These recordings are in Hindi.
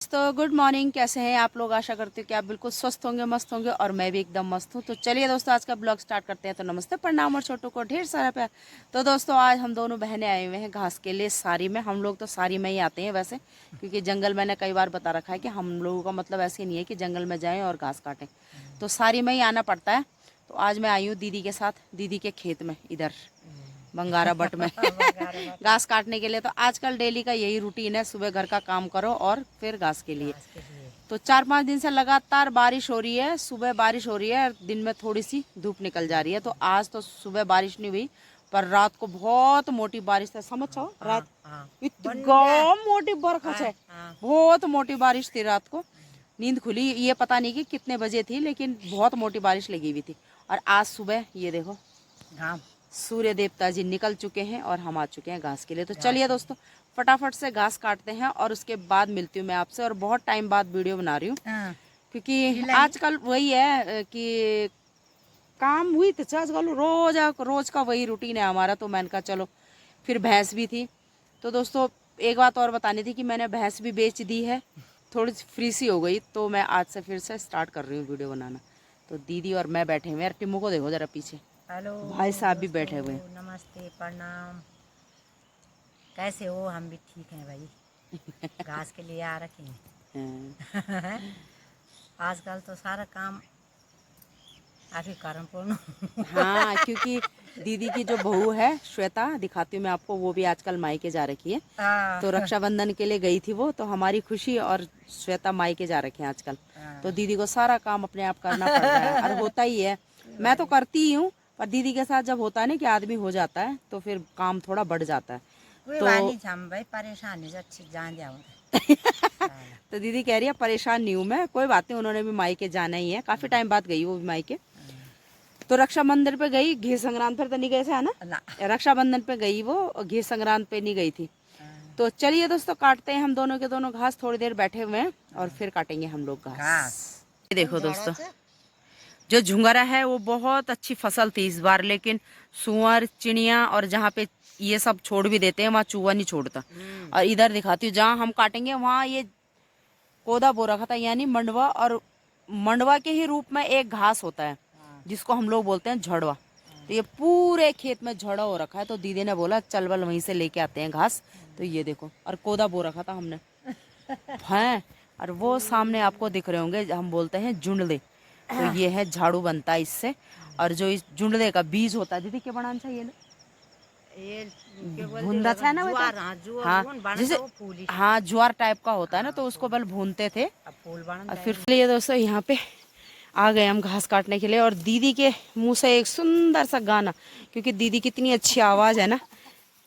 तो गुड मॉर्निंग, कैसे हैं आप लोग। आशा करती हूँ कि आप बिल्कुल स्वस्थ होंगे, मस्त होंगे और मैं भी एकदम मस्त हूँ। तो चलिए दोस्तों, आज का ब्लॉग स्टार्ट करते हैं। तो नमस्ते, प्रणाम और छोटों को ढेर सारा प्यार। तो दोस्तों, आज हम दोनों बहनें आए हुए हैं घास के लिए सारी में। हम लोग तो सारी में ही आते हैं वैसे, क्योंकि जंगल मैंने कई बार बता रखा है कि हम लोगों का मतलब ऐसे नहीं है कि जंगल में जाएँ और घास काटें, तो सारी में ही आना पड़ता है। तो आज मैं आई हूँ दीदी के साथ, दीदी के खेत में, इधर बंगारा बट में घास काटने के लिए। तो आजकल डेली का यही रूटीन है, सुबह घर का काम करो और फिर घास के लिए। तो 4-5 दिन से लगातार बारिश हो रही है, सुबह बारिश हो रही है, दिन में थोड़ी सी धूप निकल जा रही है। तो आज तो सुबह बारिश नहीं हुई, पर रात को बहुत मोटी बारिश थी। समझ छो रात इतनी मोटी बरखा है, बहुत मोटी बारिश थी रात को। नींद खुली ये पता नहीं कि कितने बजे थी, लेकिन बहुत मोटी बारिश लगी हुई थी। और आज सुबह ये देखो सूर्य देवता जी निकल चुके हैं और हम आ चुके हैं घास के लिए। तो चलिए दोस्तों, फटाफट से घास काटते हैं और उसके बाद मिलती हूँ मैं आपसे। और बहुत टाइम बाद वीडियो बना रही हूँ, क्योंकि आजकल वही है कि काम हुई तो आजकल रोज का वही रूटीन है हमारा। तो मैंने कहा चलो, फिर भैंस भी थी। तो दोस्तों, एक बात और बतानी थी कि मैंने भैंस भी बेच दी है, थोड़ी फ्री सी हो गई। तो मैं आज से फिर से स्टार्ट कर रही हूँ वीडियो बनाना। तो दीदी और मैं बैठे हुए हैं। टिम्मू को देखो जरा पीछे, हेलो भाई साहब भी बैठे हुए हैं। नमस्ते, प्रणाम। कैसे हो? हम भी ठीक हैं भाई। घास के लिए आ रखे हैं। आजकल तो सारा काम आप ही कारण पूर्ण। हाँ, क्योंकि दीदी की जो बहू है श्वेता, दिखाती हूँ मैं आपको, वो भी आजकल मायके जा रखी है। तो रक्षाबंधन के लिए गई थी वो, तो हमारी खुशी और श्वेता मायके जा रखे हैं आजकल। तो दीदी को सारा काम अपने आप करना पड़ रहा है, और होता ही है। मैं तो करती ही हूँ, पर दीदी के साथ जब होता है ना कि आदमी हो जाता है, तो फिर काम थोड़ा बढ़ जाता है। कोई तो भाई परेशानी से अच्छी जान जाओ। तो दीदी कह रही है परेशान नहीं हूँ मैं, कोई बात नहीं, उन्होंने भी मायके जाना ही है। काफी टाइम बाद गई वो भी मायके। तो रक्षाबंधन पे गई, घी संक्रांत पर तो नहीं गए थे, है ना? रक्षाबंधन पे गई वो, घी संक्रांत पे नहीं गई थी। तो चलिए दोस्तों, काटते हैं हम दोनों के दोनों घास। थोड़ी देर बैठे हुए हैं और फिर काटेंगे हम लोग घास। ये देखो दोस्तों, जो झुंगरा है वो बहुत अच्छी फसल थी इस बार, लेकिन सुअर, चिड़िया और जहाँ पे ये सब छोड़ भी देते हैं वहाँ चूहा नहीं छोड़ता। और इधर दिखाती हूँ, जहाँ हम काटेंगे वहाँ ये कोदा बो रखा था, यानी मंडवा। और मंडवा के ही रूप में एक घास होता है जिसको हम लोग बोलते हैं झड़वा। तो ये पूरे खेत में झड़ा हो रखा है। तो दीदी ने बोला चल बल वहीं से लेके आते हैं घास। तो ये देखो, और कोदा बो रखा था हमने हैं। और वो सामने आपको दिख रहे होंगे, हम बोलते हैं जुंडले। तो ये है झाड़ू बनता है इससे। और जो इस जुंडले का बीज होता है, दीदी क्या बनाना चाहिए ना, भूंदा था ना, हाँ जैसे, हाँ ज्वार टाइप का होता है ना, तो उसको बल भूनते थे। और फिर ये दोस्तों यहाँ पे आ गए हम घास काटने के लिए। और दीदी के मुंह से एक सुंदर सा गाना, क्योंकि दीदी की इतनी अच्छी आवाज है ना,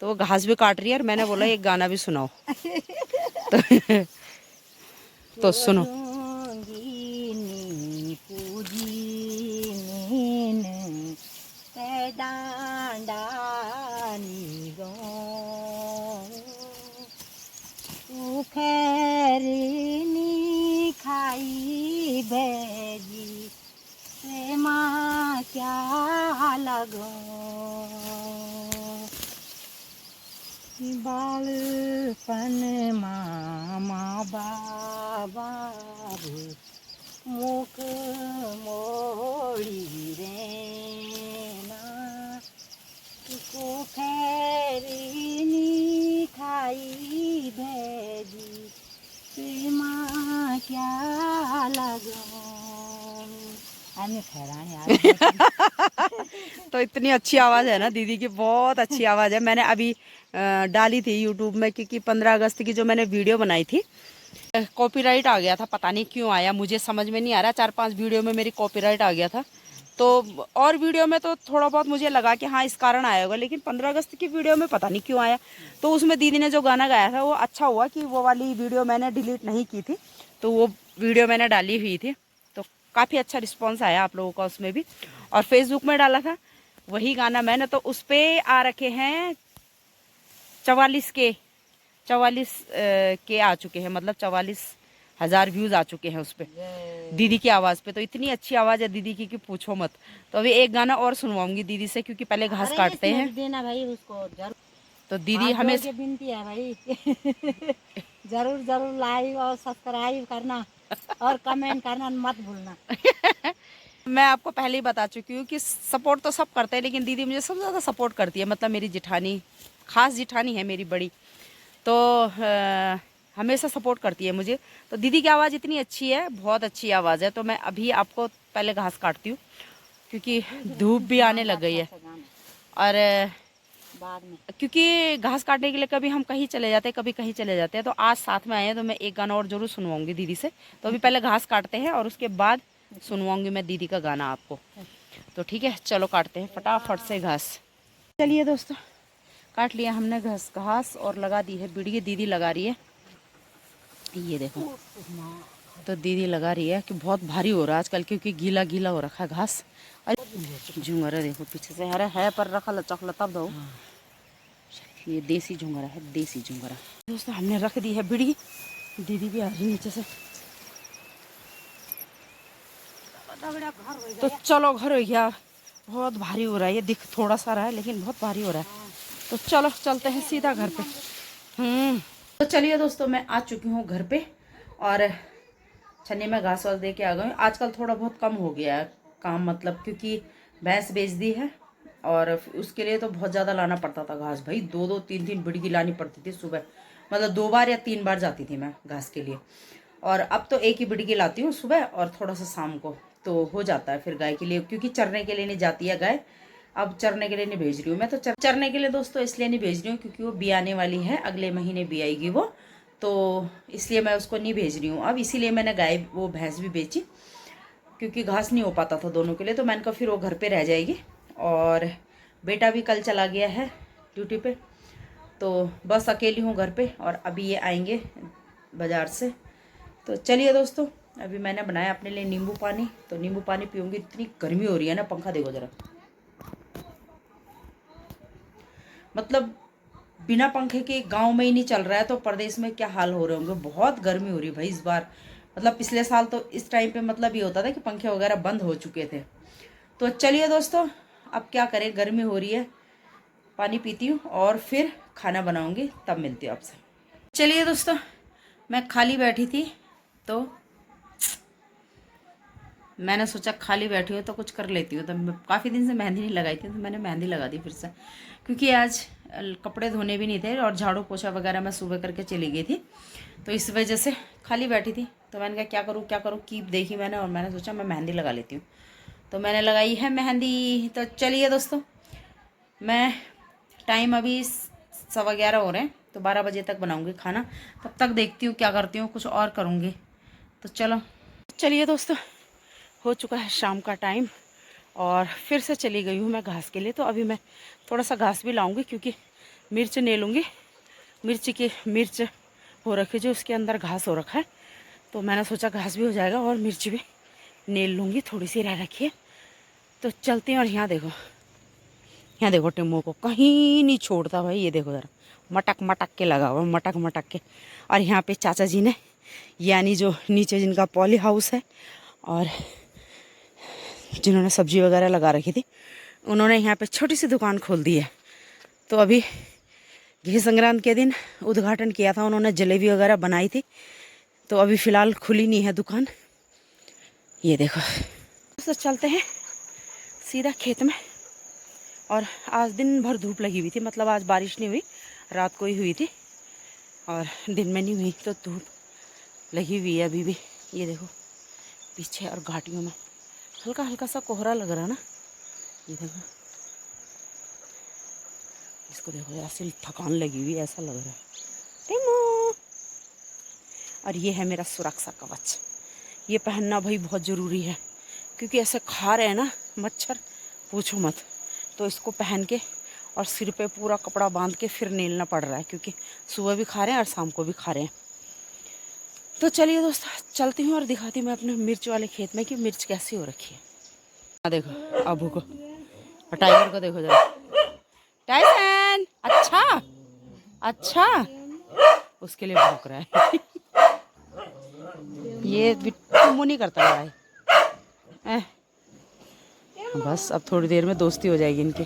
तो वो घास भी काट रही है। और मैंने बोला एक गाना भी सुनाओ। तो सुनो। खैरनी खाई भेजी प्रेमा क्या लगो बालपन मामा बाबा मुख मोड़ी रेना को खैरनी खाई भेजी प्रेमा क्या लगो। तो इतनी अच्छी आवाज है ना दीदी की, बहुत अच्छी आवाज है। मैंने अभी डाली थी यूट्यूब में, क्योंकि 15 अगस्त की जो मैंने वीडियो बनाई थी, कॉपीराइट आ गया था। पता नहीं क्यों आया, मुझे समझ में नहीं आ रहा। 4-5 वीडियो में मेरी कॉपीराइट आ गया था। तो और वीडियो में तो थोड़ा बहुत मुझे लगा कि हाँ इस कारण आया होगा, लेकिन 15 अगस्त की वीडियो में पता नहीं क्यों आया। तो उसमें दीदी ने जो गाना गाया था, वो अच्छा हुआ कि वो वाली वीडियो मैंने डिलीट नहीं की थी, तो वो वीडियो मैंने डाली हुई थी। तो काफ़ी अच्छा रिस्पॉन्स आया आप लोगों का उसमें भी। और फेसबुक में डाला था वही गाना मैंने, तो उस पर आ रखे हैं 44 के आ चुके हैं, मतलब 44,000 व्यूज आ चुके हैं उस पर, दीदी की आवाज पे। तो इतनी अच्छी आवाज है दीदी की कि पूछो मत। तो अभी एक गाना और सुनवाऊंगी दीदी से, क्योंकि पहले घास काटते हैं। देना भाई उसको। तो दीदी हमें ये विनती है भाई जरूर जरूर लाइक और सब्सक्राइब करना और कमेंट करना मत भूलना। मैं आपको पहले ही बता चुकी हूँ कि सपोर्ट तो सब करते हैं, लेकिन दीदी मुझे सबसे ज़्यादा सपोर्ट करती है। मतलब मेरी जिठानी, खास जिठानी है मेरी बड़ी, तो हमेशा सपोर्ट करती है मुझे। तो दीदी की आवाज़ इतनी अच्छी है, बहुत अच्छी आवाज़ है। तो मैं अभी आपको पहले घास काटती हूँ क्योंकि धूप भी आने लग गई है, और बाद में क्योंकि घास काटने के लिए कभी हम कहीं चले जाते हैं, कभी कहीं चले जाते हैं। तो आज साथ में आए हैं तो मैं एक गाना और ज़रूर सुनवाऊंगी दीदी से। तो अभी पहले घास काटते हैं और उसके बाद सुनवाऊंगी मैं दीदी का गाना आपको। तो ठीक है, चलो काटते हैं फटाफट से घास। चलिए दोस्तों, काट लिया हमने घास घास और लगा दी है बिड़िए। दीदी लगा रही है, ये देखो। तो दीदी लगा रही है कि बहुत भारी हो रहा है आजकल, क्योंकि गीला गीला हो रखा है घास। अरे झुंगरा देखो पीछे से, अरे है पर रखा लचक तब दो। ये देसी झुंगरा है, देसी झुंगरा। दोस्तों हमने रख दी है बिड़ी, दीदी भी आ रही नीचे से। तो चलो घर हो गया, बहुत भारी हो रहा है। ये दिख थोड़ा सा रहा है लेकिन बहुत भारी हो रहा है। तो चलो चलते हैं सीधा घर पे। तो चलिए दोस्तों, मैं आ चुकी हूँ घर पे और छन्नी में घास वास दे के आ गई हूँ। आजकल थोड़ा बहुत कम हो गया है काम, मतलब क्योंकि भैंस बेच दी है और उसके लिए तो बहुत ज़्यादा लाना पड़ता था घास। भाई 2-2 3-3 बिड़गी लानी पड़ती थी सुबह, मतलब 2 बार या 3 बार जाती थी मैं घास के लिए। और अब तो एक ही बिड़गी लाती हूँ सुबह और थोड़ा सा शाम को, तो हो जाता है फिर गाय के लिए, क्योंकि चरने के लिए नहीं जाती है गाय। अब चरने के लिए नहीं भेज रही हूँ मैं, तो चरने के लिए दोस्तों इसलिए नहीं भेज रही हूँ क्योंकि वो बियाने वाली है, अगले महीने बियाएगी वो, तो इसलिए मैं उसको नहीं भेज रही हूँ अब। इसीलिए मैंने गाय वो भैंस भी बेची, क्योंकि घास नहीं हो पाता था दोनों के लिए। तो मैंने कहा फिर वो घर पे रह जाएगी। और बेटा भी कल चला गया है ड्यूटी पे, तो बस अकेली हूँ घर पे। और अभी ये आएंगे बाज़ार से। तो चलिए दोस्तों, अभी मैंने बनाया अपने लिए नींबू पानी, तो नींबू पानी पीऊँगी। इतनी गर्मी हो रही है ना, पंखा देखो ज़रा, मतलब बिना पंखे के गांव में ही नहीं चल रहा है, तो प्रदेश में क्या हाल हो रहे होंगे। बहुत गर्मी हो रही है भाई इस बार। मतलब पिछले साल तो इस टाइम पे मतलब ये होता था कि पंखे वगैरह बंद हो चुके थे। तो चलिए दोस्तों, अब क्या करें, गर्मी हो रही है। पानी पीती हूँ और फिर खाना बनाऊंगी, तब मिलती हूँ आपसे। चलिए दोस्तों, मैं खाली बैठी थी तो मैंने सोचा खाली बैठी हूँ तो कुछ कर लेती हूँ। तो काफ़ी दिन से मेहंदी नहीं लगाई थी, तो मैंने मेहंदी लगा दी फिर से, क्योंकि आज कपड़े धोने भी नहीं थे और झाड़ू पोछा वगैरह मैं सुबह करके चली गई थी। तो इस वजह से खाली बैठी थी। तो मैंने कहा क्या करूँ कीप देखी मैंने, और मैंने सोचा मैं मेहंदी लगा लेती हूँ। तो मैंने लगाई है मेहंदी। तो चलिए दोस्तों, मैं टाइम अभी 11:15 हो रहे हैं, तो 12 बजे तक बनाऊँगी खाना। तब तक देखती हूँ क्या करती हूँ, कुछ और करूँगी। तो चलिए दोस्तों, हो चुका है शाम का टाइम और फिर से चली गई हूँ मैं घास के लिए। तो अभी मैं थोड़ा सा घास भी लाऊंगी, क्योंकि मिर्च नहीं लूँगी। मिर्च हो रखी जो उसके अंदर घास हो रखा है, तो मैंने सोचा घास भी हो जाएगा और मिर्च भी नेल लूँगी, थोड़ी सी रह रखी है। तो चलती हैं। और यहाँ देखो टिम्मो को कहीं नहीं छोड़ता भाई। ये देखो ज़रा, मटक मटक के लगा हुआ, मटक मटक के। और यहाँ पे चाचा जी ने, यानी जो नीचे जिनका पॉली हाउस है और जिन्होंने सब्जी वगैरह लगा रखी थी, उन्होंने यहाँ पे छोटी सी दुकान खोल दी है। तो अभी घी संक्रांत के दिन उद्घाटन किया था उन्होंने, जलेबी वगैरह बनाई थी। तो अभी फ़िलहाल खुली नहीं है दुकान। ये देखो, तो चलते हैं सीधा खेत में। और आज दिन भर धूप लगी हुई थी, मतलब आज बारिश नहीं हुई, रात को ही हुई थी और दिन में नहीं हुई। तो धूप लगी हुई है अभी भी। ये देखो पीछे और घाटियों में हल्का हल्का सा कोहरा लग रहा है ना। ये देखो, इसको देखो, ऐसी थकान लगी हुई ऐसा लग रहा है। टिमो। और ये है मेरा सुरक्षा कवच, ये पहनना भाई बहुत ज़रूरी है, क्योंकि ऐसे खा रहे हैं ना मच्छर, पूछो मत। तो इसको पहन के और सिर पे पूरा कपड़ा बांध के फिर नेलना पड़ रहा है, क्योंकि सुबह भी खा रहे हैं और शाम को भी खा रहे हैं। तो चलिए दोस्तों, चलती हूँ और दिखाती हूँ मैं अपने मिर्च वाले खेत में कि मिर्च कैसी हो रखी है। देखो अबू को और टाइगर को देखो जरा। टाइसन, अच्छा उसके लिए भौंक रहा है। ये मुँह नहीं करता लड़ाई। बस अब थोड़ी देर में दोस्ती हो जाएगी इनकी।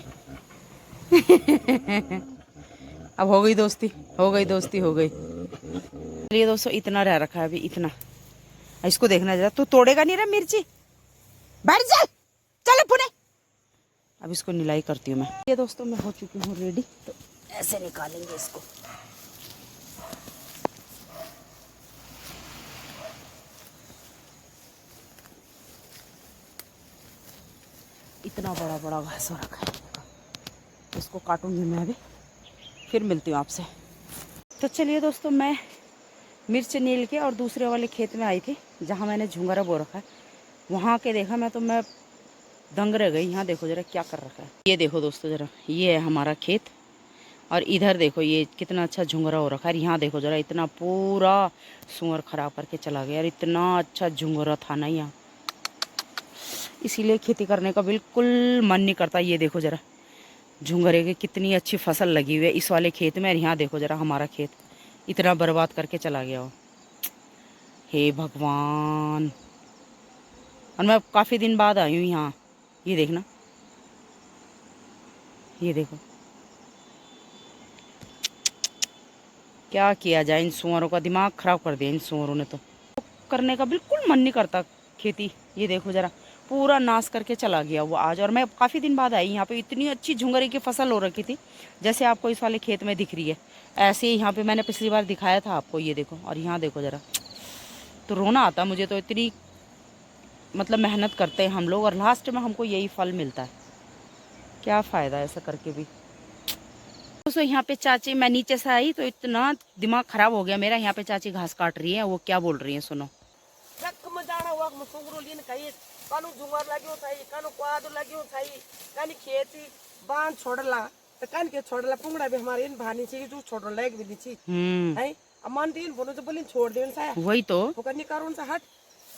अब हो गई दोस्ती, हो गई दोस्ती, हो गई। चलिए दोस्तों, इतना रह रखा है अभी, इतना। इसको देखना जरा, तू तोड़ेगा नहीं रे मिर्ची, बैठ जा, चल पुणे। अब इसको निलाई करती हूँ मैं। ये दोस्तों मैं हो चुकी हूँ रेडी, तो ऐसे निकालेंगे इसको। इतना बड़ा बड़ा घास हो रखा है, इसको काटूंगी मैं अभी, फिर मिलती हूँ आपसे। तो चलिए दोस्तों, मैं मिर्च नील के और दूसरे वाले खेत में आई थी जहाँ मैंने झुंगरा बो रखा है। वहाँ के देखा मैं, तो मैं दंग रह गई। यहाँ देखो जरा क्या कर रखा है। ये देखो दोस्तों जरा, ये है हमारा खेत, और इधर देखो ये कितना अच्छा झुंगरा हो रखा है। यहाँ देखो जरा, इतना पूरा सुअर खराब करके चला गया। और इतना अच्छा झुंगरा था ना यहाँ, इसीलिए खेती करने का बिल्कुल मन नहीं करता। ये देखो जरा, झुंगरे की कितनी अच्छी फसल लगी हुई है इस वाले खेत में। और यहाँ देखो जरा, हमारा खेत इतना बर्बाद करके चला गया हो। हे भगवान। और मैं काफ़ी दिन बाद आई हूँ यहाँ। ये देखना, ये देखो क्या किया जाए। इन सुअरों का दिमाग खराब कर दिया इन सुअरों ने, तो करने का बिल्कुल मन नहीं करता खेती। ये देखो जरा, पूरा नाश करके चला गया वो आज। और मैं काफ़ी दिन बाद आई यहाँ पे, इतनी अच्छी झुंगरे की फसल हो रखी थी, जैसे आपको इस वाले खेत में दिख रही है, ऐसे ही यहाँ पे मैंने पिछली बार दिखाया था आपको। ये देखो, और यहाँ देखो जरा, तो रोना आता मुझे। तो इतनी मतलब मेहनत करते हैं हम लोग, और लास्ट में हमको यही फल मिलता है। क्या फ़ायदा ऐसा करके भी। दोस्तों यहाँ पे चाची, मैं नीचे से आई तो इतना दिमाग खराब हो गया मेरा। यहाँ पे चाची घास काट रही है, वो क्या बोल रही है सुनो। कानु जुंगर लाग्यो थाई कानु क्वादो लाग्यो थाई कानी खेती बांध छोड़ला त कान के छोड़ला पुंगड़ा भी हमारे इन भानी छी जो छोड़ लायक भी छी है अमन दिन बोलो तो बोलिन छोड़ देन सा। वही तो फुकनी करून सा हट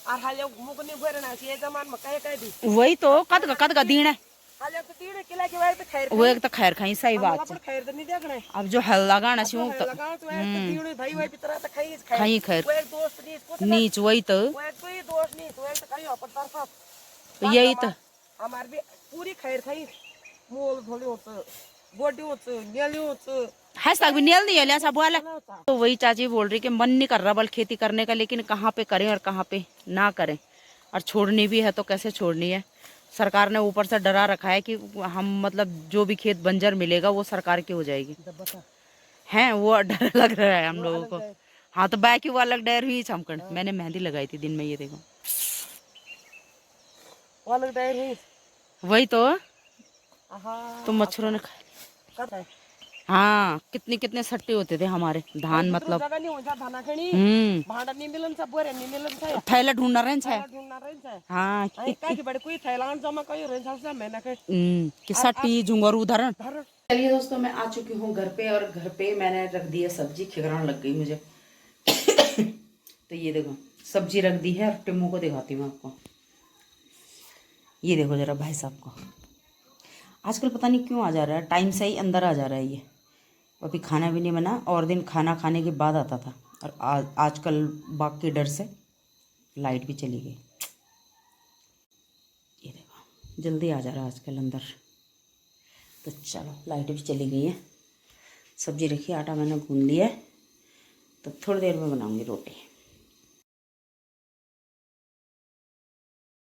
और हाले मुकनी भरना छी जमान में कह दी। वही तो कद का दीन है। हाले तो तीड़े किला के वार पे खैर वो एक तो खैर खाई, सही बात है। खैर तो नहीं देखना है। अब जो हल लगाना छी वो तो लगा तो है तो तीड़े भाई भाई पितरा तो खाई खाई खैर वो एक दोस्त नहीं इसको नीच। वही तो वो एक कोई दोस्त नहीं तो एक खाई अपन तरफ तो यही तो हमार भी पूरी खैर खाई मोल भोले होत गोडी होत नेली होत हैश तक भी नेल नहीं है ऐसा बोला। तो वही चाची बोल रही कि मन नहीं कर रहा बल खेती करने का, लेकिन कहाँ पे करें और कहाँ पे ना करें। और छोड़नी भी है तो कैसे छोड़नी है। सरकार ने ऊपर से डरा रखा है कि हम मतलब जो भी खेत बंजर मिलेगा वो सरकार की हो जाएगी। हैं वो डर लग रहा है हम लोगों को। हाँ तो बाकी वो अलग डर हुई चमकन। मैंने मेहंदी लगाई थी दिन में, ये देखो वाला टायर हुई वही तो तो मच्छरों ने खा। हाँ कितने कितने सट्टे होते थे हमारे धान, मतलब जगह नहीं होता धाना खणी भांडा नहीं मिलन सा बोरे नहीं मिलन सा थैला ढूंढना रहे थैला ढूंढना रहे सा। हाँ आई का की बड़े कोई थैला जमा कयो रहे सा मैंने के कि सट्टी झुंगर उधर। चलिए दोस्तों, मैं आ चुकी हूँ घर पे, और घर पे मैंने रख दी है सब्जी। खिगरान लग गई मुझे। तो ये देखो सब्जी रख दी है, और टिम्मू को दिखाती हूँ आपको। ये देखो जरा भाई साहब को, आजकल पता नहीं क्यों आ जा रहा है, टाइम से ही अंदर आ जा रहा है ये। अभी खाना भी नहीं बना, और दिन खाना खाने के बाद आता था, और आजकल बाग के डर से लाइट भी चली गई। ये देखो जल्दी आ जा रहा है आजकल अंदर। तो चलो लाइट भी चली गई है। सब्जी रखी, आटा मैंने गूंद लिया है, तो थोड़ी देर में बनाऊंगी रोटी।